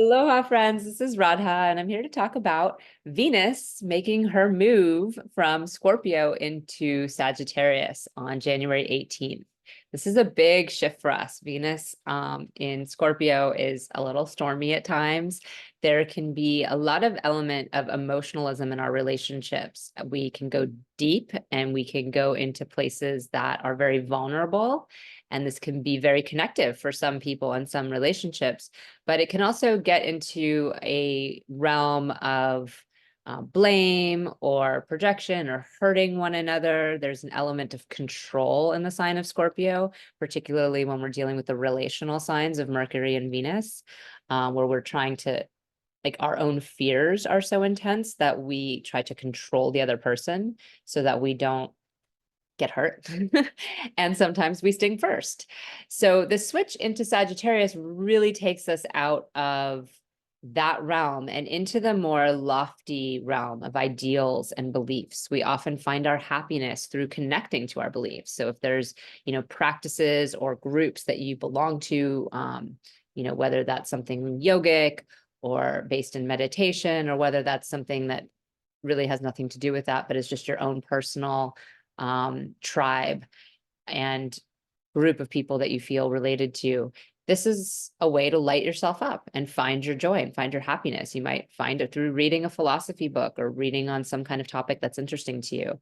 Aloha, friends. This is Radha, and I'm here to talk about Venus making her move from Scorpio into Sagittarius on January 18th. This is a big shift for us. Venus in Scorpio is a little stormy at times. There can be a lot of element of emotionalism in our relationships. We can go deep and we can go into places that are very vulnerable. And this can be very connective for some people and some relationships, but it can also get into a realm of blame or projection or hurting one another. There's an element of control in the sign of Scorpio, particularly when we're dealing with the relational signs of Mercury and Venus, where we're trying to, like, our own fears are so intense that we try to control the other person so that we don't get hurt. And sometimes we sting first. So the switch into Sagittarius really takes us out of that realm and into the more lofty realm of ideals and beliefs. We often find our happiness through connecting to our beliefs. So if there's, practices or groups that you belong to, whether that's something yogic or based in meditation, or whether that's something that really has nothing to do with that, but is just your own personal tribe and group of people that you feel related to. This is a way to light yourself up and find your joy and find your happiness. You might find it through reading a philosophy book or reading on some kind of topic that's interesting to you.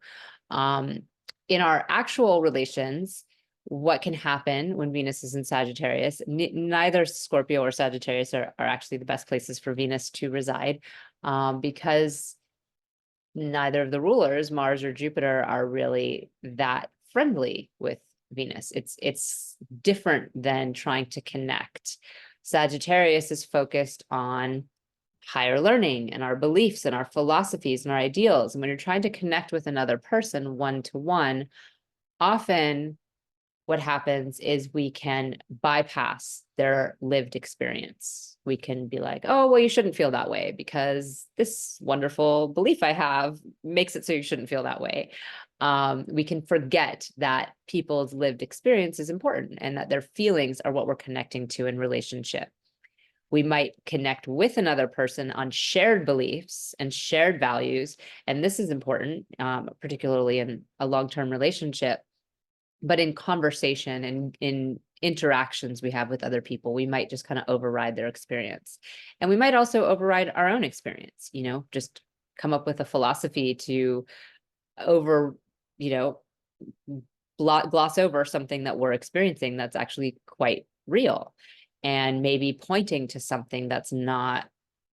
In our actual relations, what can happen when Venus is in Sagittarius? Neither Scorpio or Sagittarius are actually the best places for Venus to reside, because neither of the rulers, Mars or Jupiter, are really that friendly with Venus. It's different than trying to connect. Sagittarius is focused on higher learning and our beliefs and our philosophies and our ideals. And when you're trying to connect with another person one-to-one, often what happens is we can bypass their lived experience. We can be like, oh, well, you shouldn't feel that way because this wonderful belief I have makes it so you shouldn't feel that way. We can forget that people's lived experience is important and that their feelings are what we're connecting to in relationship. We might connect with another person on shared beliefs and shared values. And this is important, particularly in a long-term relationship. But in conversation and in interactions we have with other people, we might just kind of override their experience. And we might also override our own experience, just come up with a philosophy to gloss over something that we're experiencing that's actually quite real, and maybe pointing to something that's not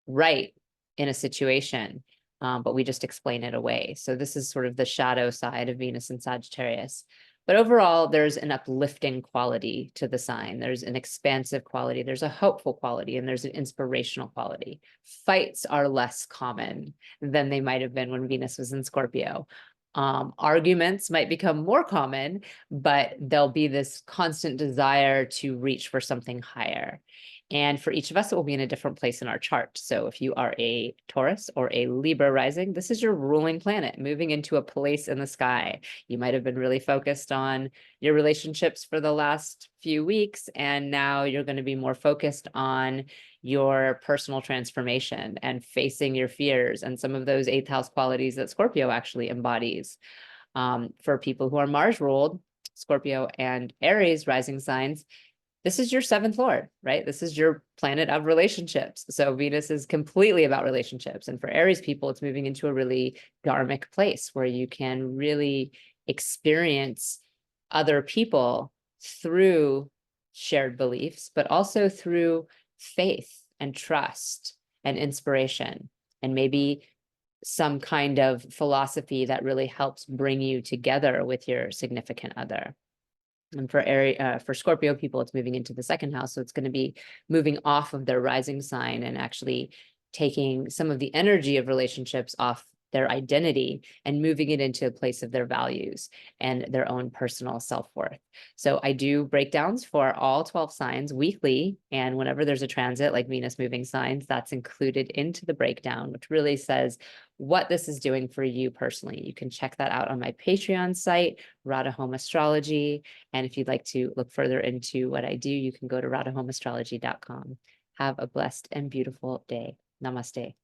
right in a situation, but we just explain it away. So this is sort of the shadow side of Venus and Sagittarius. But overall, there's an uplifting quality to the sign. There's an expansive quality. There's a hopeful quality, and there's an inspirational quality. Fights are less common than they might have been when Venus was in Scorpio. Arguments might become more common, but there'll be this constant desire to reach for something higher. And for each of us, it will be in a different place in our chart. So if you are a Taurus or a Libra rising, this is your ruling planet moving into a place in the sky. You might have been really focused on your relationships for the last few weeks, and now you're going to be more focused on your personal transformation and facing your fears and some of those eighth house qualities that Scorpio actually embodies. For people who are Mars ruled, Scorpio and Aries rising signs, this is your seventh lord, right? This is your planet of relationships. So Venus is completely about relationships. And for Aries people, it's moving into a really dharmic place where you can really experience other people through shared beliefs, but also through faith and trust and inspiration, and maybe some kind of philosophy that really helps bring you together with your significant other. And for Scorpio people, it's moving into the second house. So it's going to be moving off of their rising sign and actually taking some of the energy of relationships off their identity and moving it into a place of their values and their own personal self-worth. So I do breakdowns for all 12 signs weekly. And whenever there's a transit like Venus moving signs, that's included into the breakdown, which really says what this is doing for you personally. You can check that out on my Patreon site, Radha Home Astrology. And if you'd like to look further into what I do, you can go to radhahomeastrology.com. Have a blessed and beautiful day. Namaste.